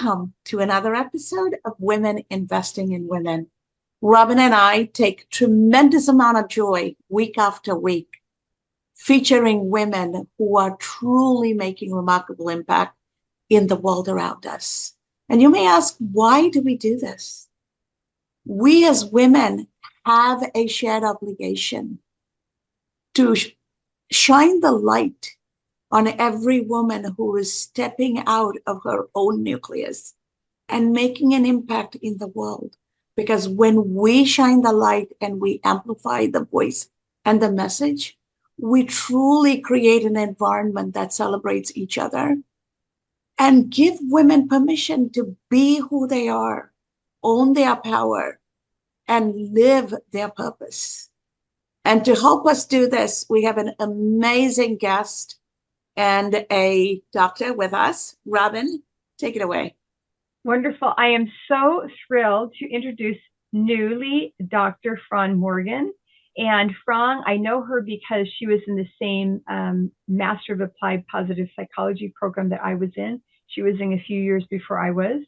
Welcome to another episode of Women Investing in Women. Robin and I take tremendous amount of joy week after week, featuring women who are truly making remarkable impact in the world around us. And you may ask, why do we do this? We as women have a shared obligation to shine the light on every woman who is stepping out of her own nucleus and making an impact in the world. Because when we shine the light and we amplify the voice and the message, we truly create an environment that celebrates each other and give women permission to be who they are, own their power, and live their purpose. And to help us do this, we have an amazing guest and a doctor with us. Robin, take it away. Wonderful. I am so thrilled to introduce newly Dr. Frawn Morgan. And Frawn, I know her because she was in the same Master of Applied Positive Psychology program that I was in. She was in a few years before I was.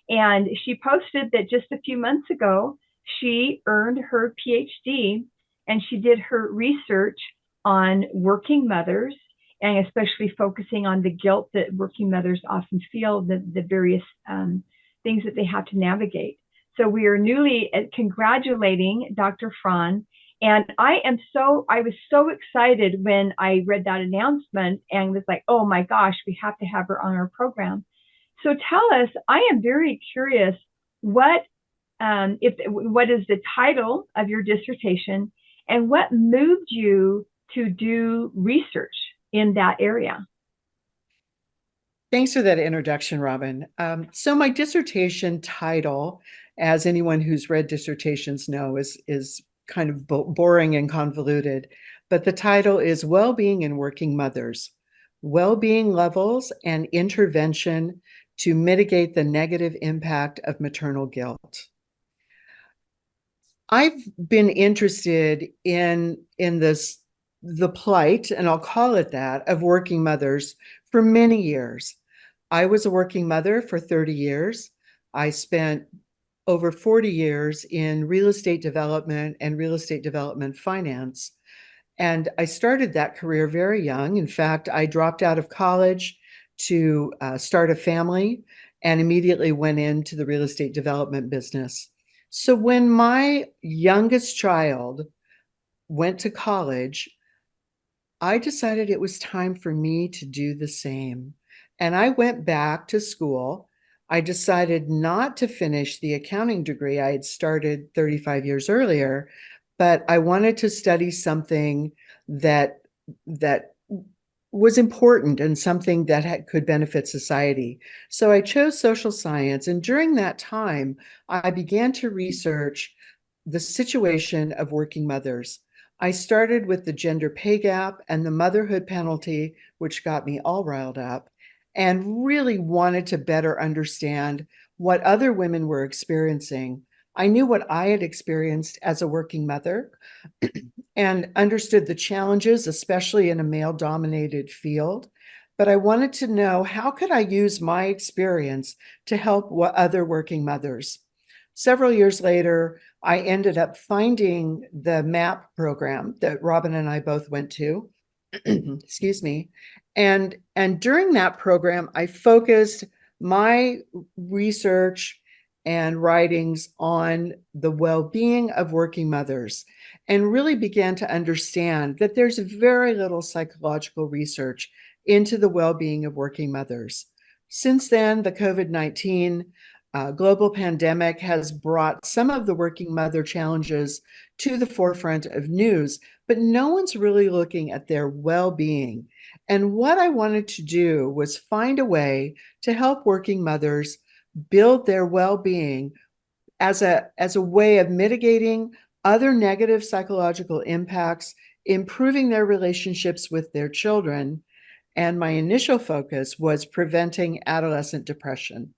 And she posted that just a few months ago, she earned her PhD and she did her research on working mothers, and especially focusing on the guilt that working mothers often feel, the various things that they have to navigate. So we are newly congratulating Dr. Frawn. And I was so excited when I read that announcement and was like, oh my gosh, we have to have her on our program. So tell us, I am very curious, what is the title of your dissertation and what moved you to do research in that area? Thanks for that introduction, Robin. So my dissertation title, as anyone who's read dissertations know, is kind of boring and convoluted, but the title is Wellbeing in Working Mothers, Wellbeing Levels and Intervention to Mitigate the Negative Impact of Maternal Guilt. I've been interested in the plight, and I'll call it that, of working mothers for many years. I was a working mother for 30 years. I spent over 40 years in real estate development and real estate development finance. And I started that career very young. In fact, I dropped out of college to start a family and immediately went into the real estate development business. So when my youngest child went to college, I decided it was time for me to do the same. And I went back to school. I decided not to finish the accounting degree I had started 35 years earlier, but I wanted to study something that was important and something that could benefit society. So I chose social science. And during that time, I began to research the situation of working mothers. I started with the gender pay gap and the motherhood penalty, which got me all riled up, and really wanted to better understand what other women were experiencing. I knew what I had experienced as a working mother and understood the challenges, especially in a male-dominated field. But I wanted to know, how could I use my experience to help other working mothers? Several years later, I ended up finding the MAP program that Robin and I both went to. Excuse me. And during that program, I focused my research and writings on the well-being of working mothers and really began to understand that there's very little psychological research into the well-being of working mothers. Since then, the COVID-19 global pandemic has brought some of the working mother challenges to the forefront of news, but no one's really looking at their well-being. And what I wanted to do was find a way to help working mothers build their well-being as a way of mitigating other negative psychological impacts, improving their relationships with their children. And my initial focus was preventing adolescent depression.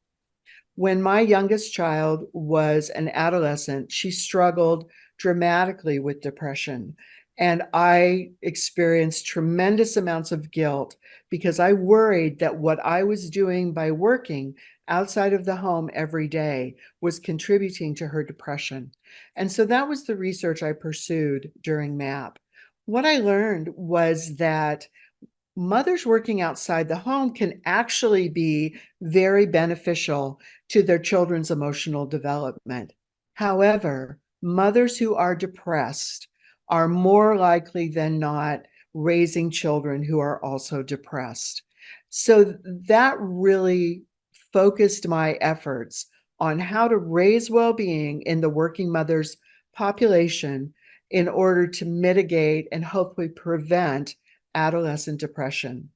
When my youngest child was an adolescent, she struggled dramatically with depression. And I experienced tremendous amounts of guilt because I worried that what I was doing by working outside of the home every day was contributing to her depression. And so that was the research I pursued during MAP. What I learned was that mothers working outside the home can actually be very beneficial to their children's emotional development. However, mothers who are depressed are more likely than not raising children who are also depressed. So that really focused my efforts on how to raise well-being in the working mothers population in order to mitigate and hopefully prevent adolescent depression.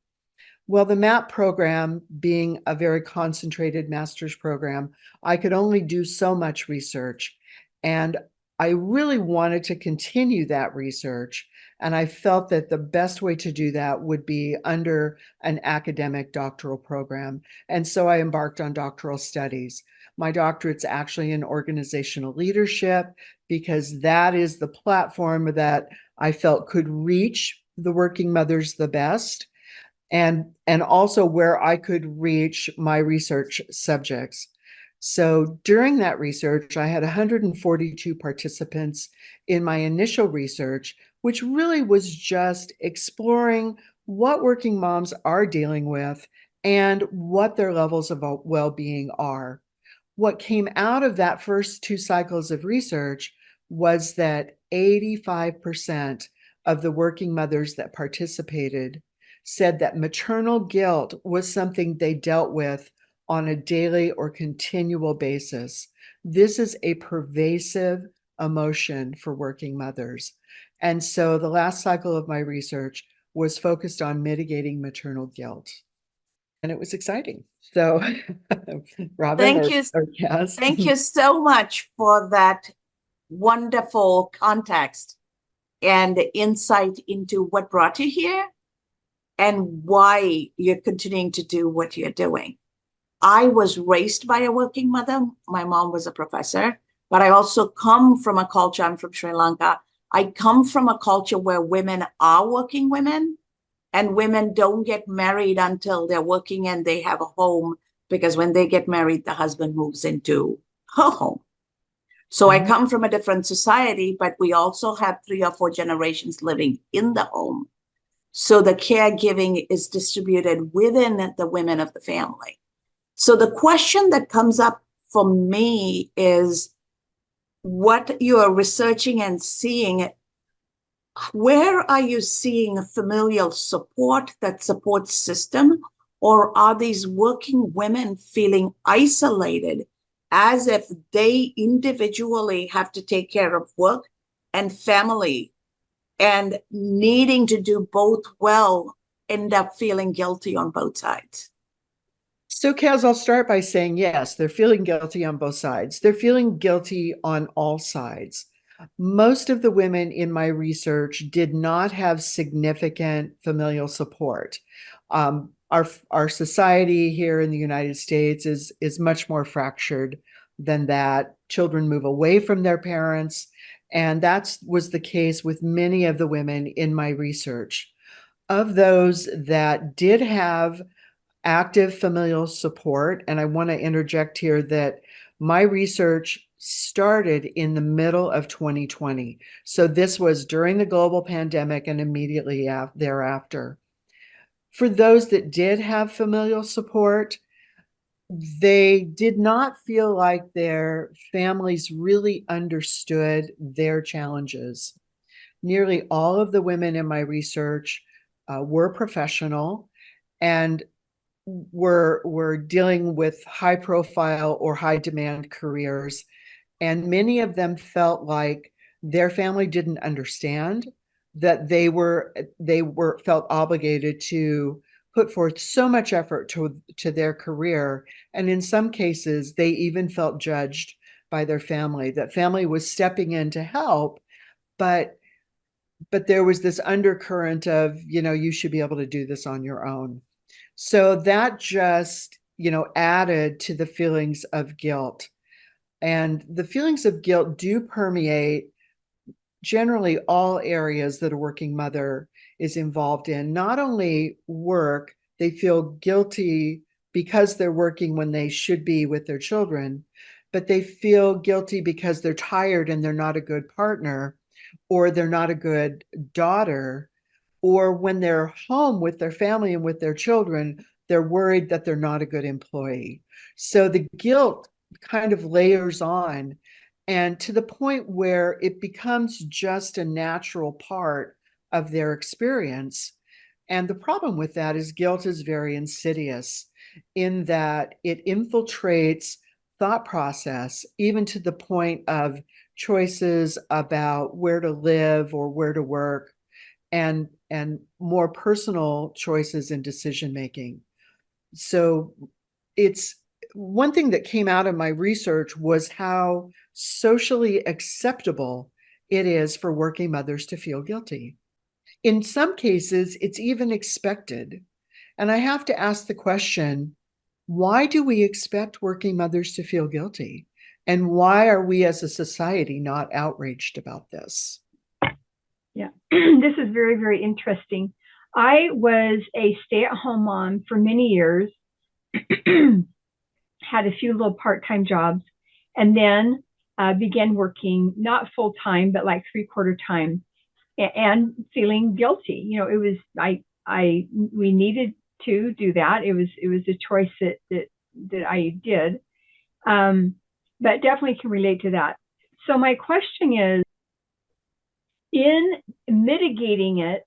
Well, the MAP program being a very concentrated master's program, I could only do so much research. And I really wanted to continue that research. And I felt that the best way to do that would be under an academic doctoral program. And so I embarked on doctoral studies. My doctorate's actually in organizational leadership because that is the platform that I felt could reach the working mothers the best, and also where I could reach my research subjects. So during that research, I had 142 participants in my initial research, which really was just exploring what working moms are dealing with and what their levels of well-being are. What came out of that first 2 cycles of research was that 85% of the working mothers that participated said that maternal guilt was something they dealt with on a daily or continual basis. This is a pervasive emotion for working mothers. And so the last cycle of my research was focused on mitigating maternal guilt. And it was exciting. So, Robin Thank you. or Cass. Thank you so much for that wonderful context and insight into what brought you here and why you're continuing to do what you're doing. I was raised by a working mother. My mom was a professor, but I also come from a culture, I'm from Sri Lanka. I come from a culture where women are working women and women don't get married until they're working and they have a home, because when they get married, the husband moves into her home. So I come from a different society, but we also have 3 or 4 generations living in the home. So the caregiving is distributed within the women of the family. So the question that comes up for me is what you are researching and seeing. Where are you seeing a familial support, that support system, or are these working women feeling isolated as if they individually have to take care of work and family and needing to do both well, end up feeling guilty on both sides? So, Kaz, I'll start by saying, yes, they're feeling guilty on both sides. They're feeling guilty on all sides. Most of the women in my research did not have significant familial support. Our society here in the United States is much more fractured than that. Children move away from their parents, and that was the case with many of the women in my research. Of those that did have active familial support, and I want to interject here that my research started in the middle of 2020. So this was during the global pandemic and immediately thereafter. For those that did have familial support, they did not feel like their families really understood their challenges. Nearly all of the women in my research were professional and were dealing with high profile or high demand careers. And many of them felt like their family didn't understand, that they were felt obligated to put forth so much effort to their career. And in some cases, they even felt judged by their family, that family was stepping in to help, but there was this undercurrent of, you should be able to do this on your own. So that just, added to the feelings of guilt. And the feelings of guilt do permeate generally all areas that a working mother is involved in. Not only work, they feel guilty because they're working when they should be with their children, but they feel guilty because they're tired and they're not a good partner, or they're not a good daughter, or when they're home with their family and with their children, they're worried that they're not a good employee. So the guilt kind of layers on, and to the point where it becomes just a natural part of their experience. And the problem with that is guilt is very insidious in that it infiltrates thought process, even to the point of choices about where to live or where to work, and more personal choices in decision making. So it's one thing that came out of my research was how socially acceptable it is for working mothers to feel guilty. In some cases, it's even expected. And I have to ask the question, why do we expect working mothers to feel guilty? And why are we as a society not outraged about this? Yeah, this is very, very interesting. I was a stay-at-home mom for many years, had a few little part-time jobs, and then began working not full-time, but like three-quarter time, and feeling guilty. You know, it was we needed to do that. It was a choice that I did, but definitely can relate to that. So my question is, in mitigating it,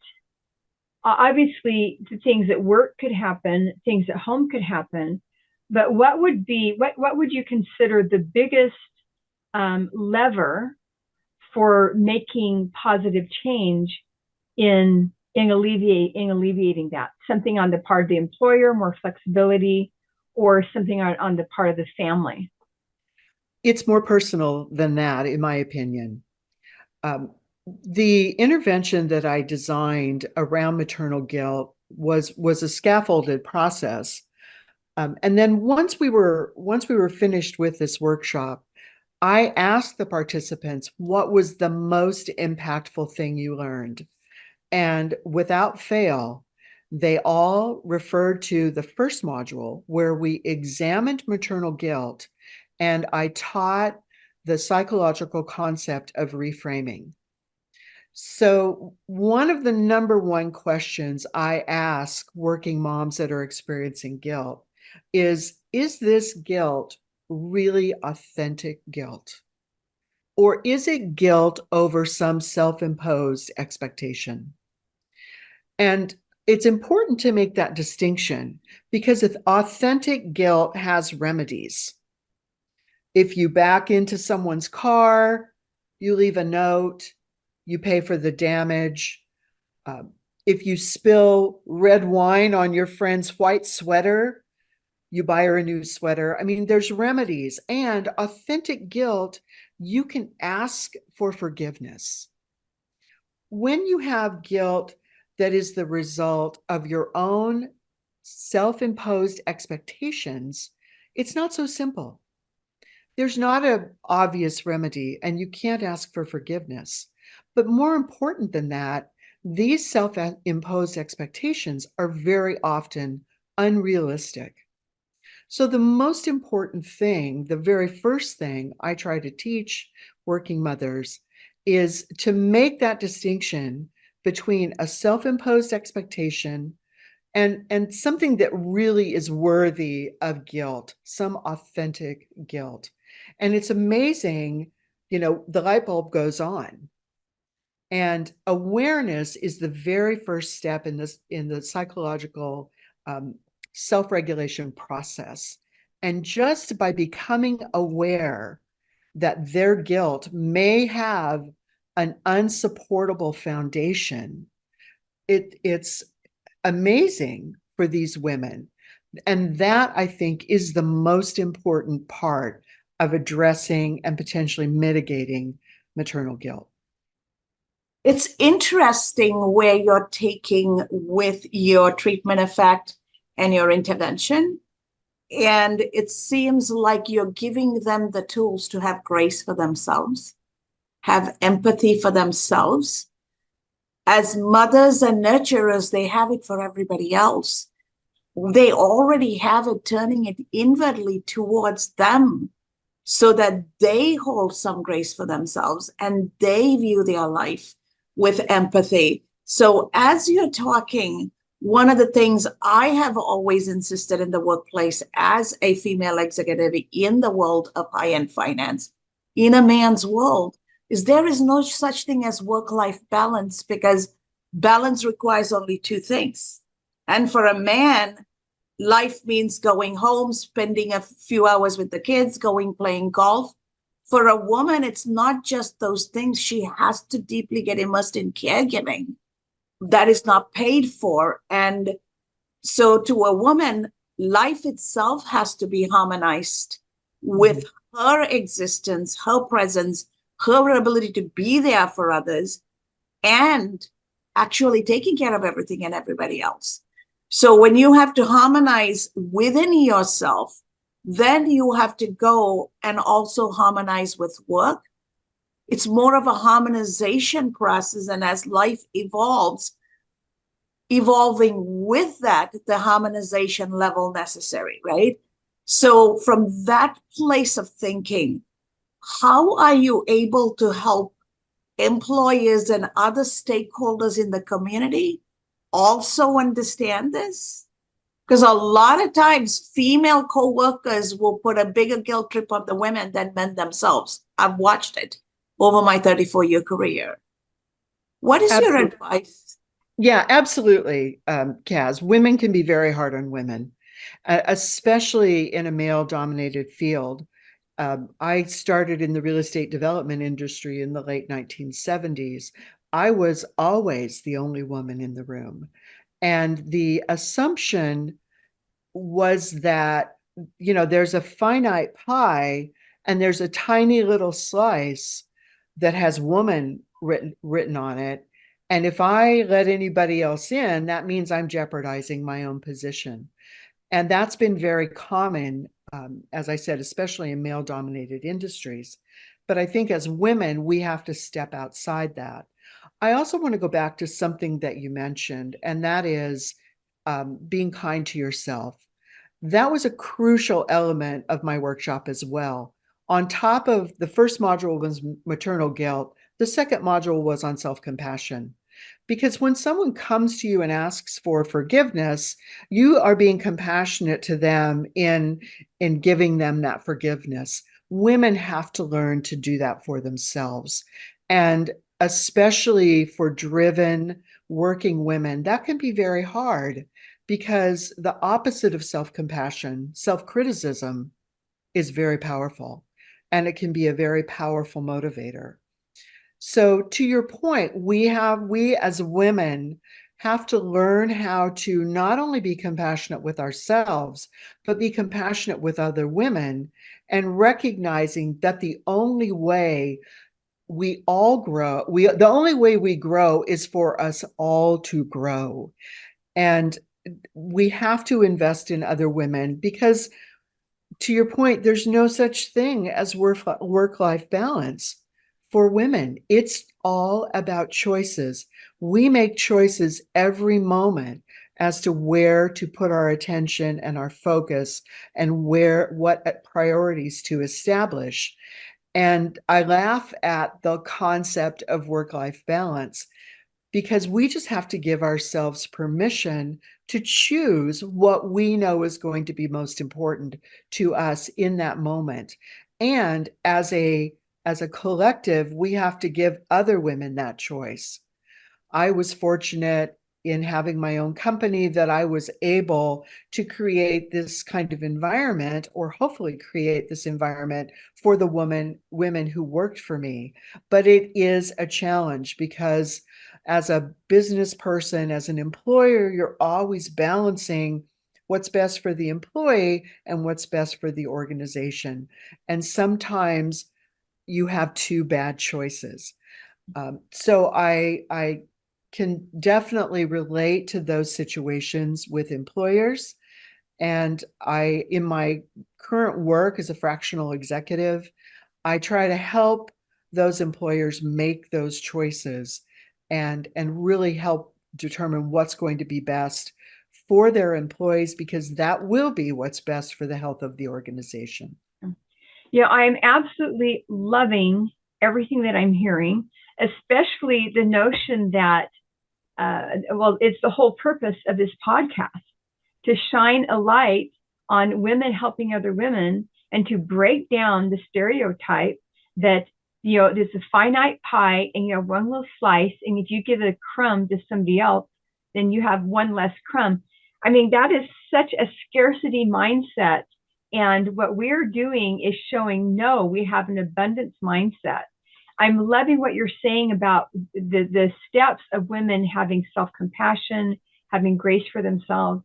obviously the things at work could happen, things at home could happen, but what would you consider the biggest lever for making positive change in alleviating that? Something on the part of the employer, more flexibility, or something on the part of the family? It's more personal than that, in my opinion. The intervention that I designed around maternal guilt was a scaffolded process. And then once we were finished with this workshop, I asked the participants, what was the most impactful thing you learned? And without fail, they all referred to the first module where we examined maternal guilt, and I taught the psychological concept of reframing. So one of the number one questions I ask working moms that are experiencing guilt is this guilt really authentic guilt? Or is it guilt over some self-imposed expectation? And it's important to make that distinction, because if authentic guilt has remedies, if you back into someone's car, you leave a note, you pay for the damage. If you spill red wine on your friend's white sweater, you buy her a new sweater. I mean, there's remedies. And authentic guilt, you can ask for forgiveness. When you have guilt that is the result of your own self-imposed expectations, it's not so simple. There's not an obvious remedy, and you can't ask for forgiveness. But more important than that, these self-imposed expectations are very often unrealistic. So the most important thing, the very first thing I try to teach working mothers is to make that distinction between a self-imposed expectation and something that really is worthy of guilt, some authentic guilt. And it's amazing, the light bulb goes on. And awareness is the very first step in the psychological self-regulation process. And just by becoming aware that their guilt may have an unsupportable foundation, it's amazing for these women. And that, I think, is the most important part of addressing and potentially mitigating maternal guilt. It's interesting where you're taking with your treatment effect and your intervention. And it seems like you're giving them the tools to have grace for themselves, have empathy for themselves. As mothers and nurturers, they have it for everybody else. they already have it turning it inwardly towards them so that they hold some grace for themselves and they view their life with empathy. So, as you're talking, one of the things I have always insisted in the workplace as a female executive in the world of high end finance, in a man's world, is there is no such thing as work life balance because balance requires only two things. And for a man, life means going home, spending a few hours with the kids, going playing golf. For a woman, it's not just those things. She has to deeply get immersed in caregiving that is not paid for. And so, to a woman, life itself has to be harmonized with her existence, her presence, her ability to be there for others, and actually taking care of everything and everybody else. So when you have to harmonize within yourself, then you have to go and also harmonize with work. It's more of a harmonization process. And as life evolves, evolving with that, the harmonization level necessary, right? So from that place of thinking, how are you able to help employers and other stakeholders in the community also understand this? Because a lot of times female co-workers will put a bigger guilt trip on the women than men themselves. I've watched it over my 34-year career. What is your advice? Yeah, absolutely, Kaz. Women can be very hard on women, especially in a male-dominated field. I started in the real estate development industry in the late 1970s. I was always the only woman in the room. And the assumption was that, there's a finite pie and there's a tiny little slice that has woman written on it. And if I let anybody else in, that means I'm jeopardizing my own position. And that's been very common, as I said, especially in male dominated industries. But I think as women, we have to step outside that. I also want to go back to something that you mentioned, and that is being kind to yourself. That was a crucial element of my workshop as well. On top of the first module was maternal guilt, the second module was on self-compassion. Because when someone comes to you and asks for forgiveness, you are being compassionate to them in giving them that forgiveness. Women have to learn to do that for themselves. And especially for driven working women, that can be very hard because the opposite of self-compassion, self-criticism, is very powerful, and it can be a very powerful motivator. So to your point, we as women have to learn how to not only be compassionate with ourselves, but be compassionate with other women, and recognizing that the only way we all grow, the only way we grow is for us all to grow. And we have to invest in other women because, to your point, there's no such thing as work-life balance for women. It's all about choices. We make choices every moment as to where to put our attention and our focus and what priorities to establish. And I laugh at the concept of work-life balance because we just have to give ourselves permission to choose what we know is going to be most important to us in that moment. And as a collective, we have to give other women that choice. I was fortunate in having my own company that I was able to create this kind of environment, or hopefully create this environment for the women who worked for me. But it is a challenge because as a business person, as an employer, you're always balancing what's best for the employee and what's best for the organization. And sometimes you have two bad choices. So I can definitely relate to those situations with employers. And in my current work as a fractional executive, I try to help those employers make those choices and really help determine what's going to be best for their employees, because that will be what's best for the health of the organization. Yeah, I'm absolutely loving everything that I'm hearing, especially the notion that, well, it's the whole purpose of this podcast to shine a light on women helping other women and to break down the stereotype that, there's a finite pie and you have one little slice. And if you give a crumb to somebody else, then you have one less crumb. I mean, that is such a scarcity mindset. And what we're doing is showing, no, we have an abundance mindset. I'm loving what you're saying about the steps of women having self-compassion, having grace for themselves,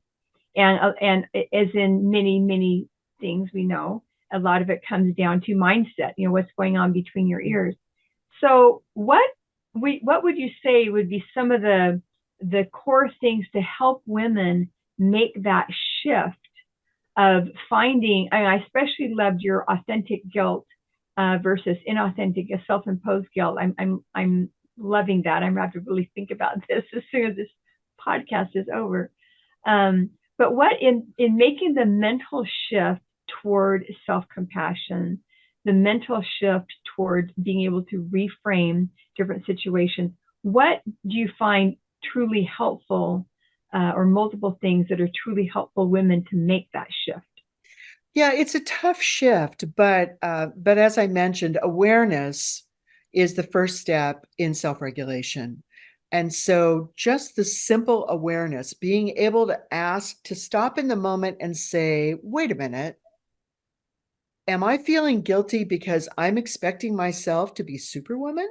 and as in many things we know, a lot of it comes down to mindset. What's going on between your ears. So what would you say would be some of the core things to help women make that shift of finding? I especially loved your authentic guilt versus inauthentic, self-imposed guilt. I'm loving that. I'm going to have to really think about this as soon as this podcast is over. But what in making the mental shift toward self-compassion, the mental shift toward being able to reframe different situations, what do you find truly helpful, or multiple things that are truly helpful women to make that shift? Yeah, it's a tough shift, but as I mentioned, awareness is the first step in self-regulation. And so just the simple awareness, being able to ask, to stop in the moment and say, wait a minute, am I feeling guilty because I'm expecting myself to be Superwoman?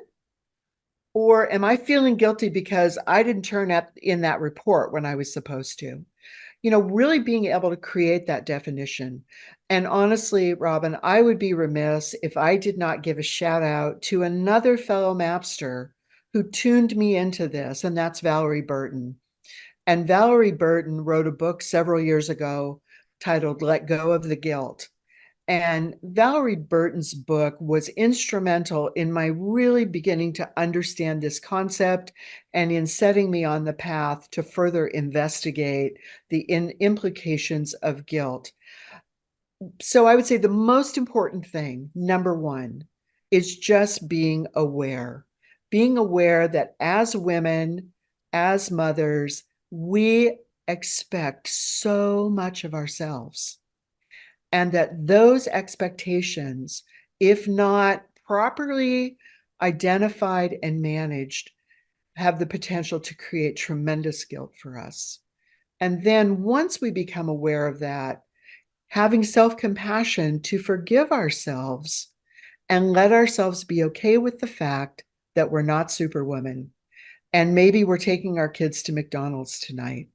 Or am I feeling guilty because I didn't turn up in that report when I was supposed to? Really being able to create that definition. And honestly, Robin, I would be remiss if I did not give a shout out to another fellow Mapster who tuned me into this, and that's Valerie Burton. And Valerie Burton wrote a book several years ago titled Let Go of the Guilt. And Valerie Burton's book was instrumental in my really beginning to understand this concept and in setting me on the path to further investigate the implications of guilt. So I would say the most important thing, number one, is just being aware that as women, as mothers, we expect so much of ourselves. And that those expectations, if not properly identified and managed, have the potential to create tremendous guilt for us. And then once we become aware of that, having self-compassion to forgive ourselves and let ourselves be okay with the fact that we're not Superwoman. And maybe we're taking our kids to McDonald's tonight.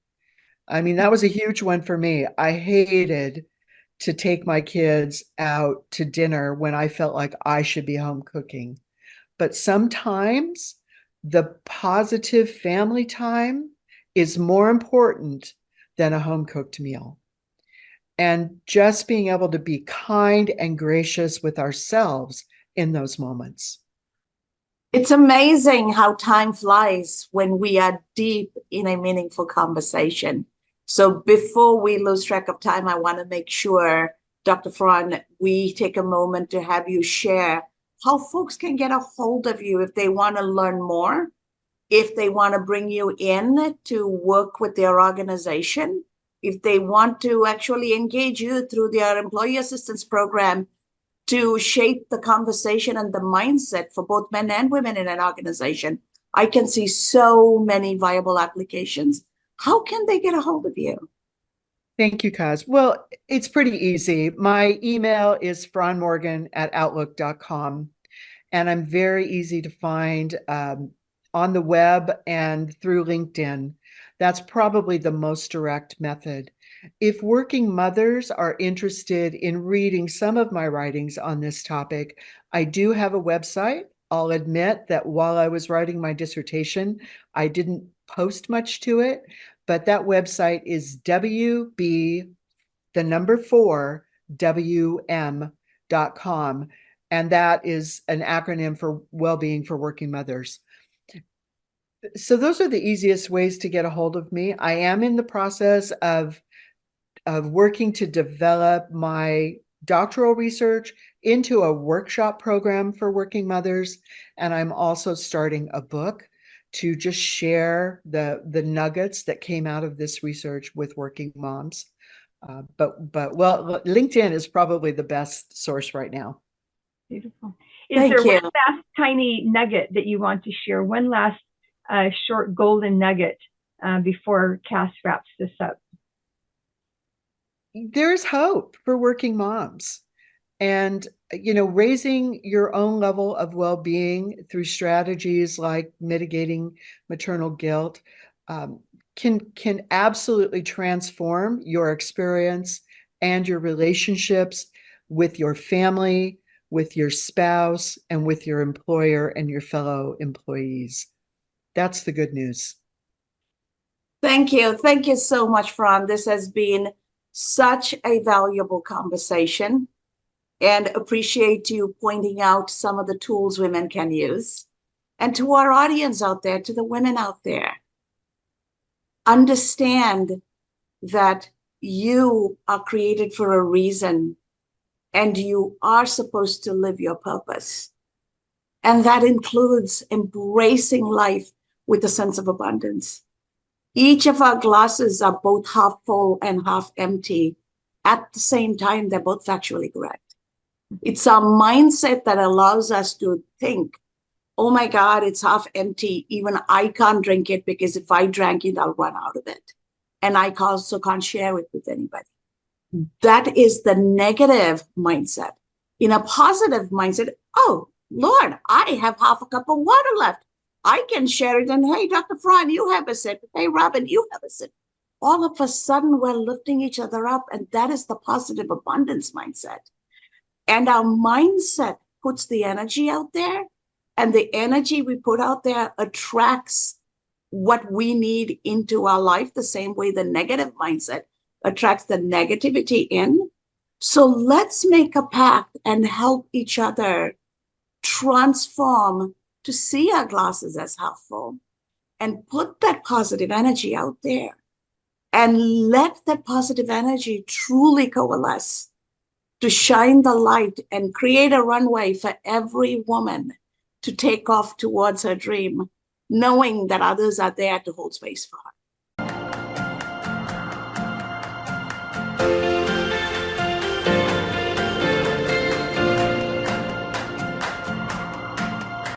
I mean, that was a huge one for me. I hated to take my kids out to dinner when I felt like I should be home cooking. But sometimes the positive family time is more important than a home cooked meal. And just being able to be kind and gracious with ourselves in those moments. It's amazing how time flies when we are deep in a meaningful conversation. So before we lose track of time, I want to make sure, Dr. Frawn, we take a moment to have you share how folks can get a hold of you if they want to learn more, if they want to bring you in to work with their organization, if they want to actually engage you through their employee assistance program to shape the conversation and the mindset for both men and women in an organization. I can see so many viable applications. How can they get a hold of you? Thank you, Kaz. Well, it's pretty easy. My email is frawnmorgan@outlook.com, and I'm very easy to find on the web and through LinkedIn. That's probably the most direct method. If working mothers are interested in reading some of my writings on this topic, I do have a website. I'll admit that while I was writing my dissertation, I didn't post much to it, but that website is WB4WM.com. And that is an acronym for Wellbeing for Working Mothers. So those are the easiest ways to get a hold of me. I am in the process of working to develop my doctoral research into a workshop program for working mothers. And I'm also starting a book to just share the nuggets that came out of this research with working moms. Well, LinkedIn is probably the best source right now. Beautiful. Is Thank there you. one last tiny nugget that you want to share? One last short golden nugget before Cass wraps this up? There's hope for working moms. And, raising your own level of well-being through strategies like mitigating maternal guilt can absolutely transform your experience and your relationships with your family, with your spouse, and with your employer and your fellow employees. That's the good news. Thank you. Thank you so much, Frawn. This has been such a valuable conversation, and appreciate you pointing out some of the tools women can use. And to our audience out there, to the women out there, understand that you are created for a reason and you are supposed to live your purpose. And that includes embracing life with a sense of abundance. Each of our glasses are both half full and half empty. At the same time, they're both factually correct. It's our mindset that allows us to think, oh my God, it's half empty. Even I can't drink it because if I drank it, I'll run out of it. And I also can't share it with anybody. That is the negative mindset. In a positive mindset, oh, Lord, I have half a cup of water left. I can share it. And hey, Dr. Frawn, you have a sip. Hey, Robin, you have a sip. All of a sudden, we're lifting each other up. And that is the positive abundance mindset. And our mindset puts the energy out there, and the energy we put out there attracts what we need into our life, the same way the negative mindset attracts the negativity in. So let's make a pact and help each other transform to see our glasses as half full and put that positive energy out there and let that positive energy truly coalesce to shine the light and create a runway for every woman to take off towards her dream, knowing that others are there to hold space for her.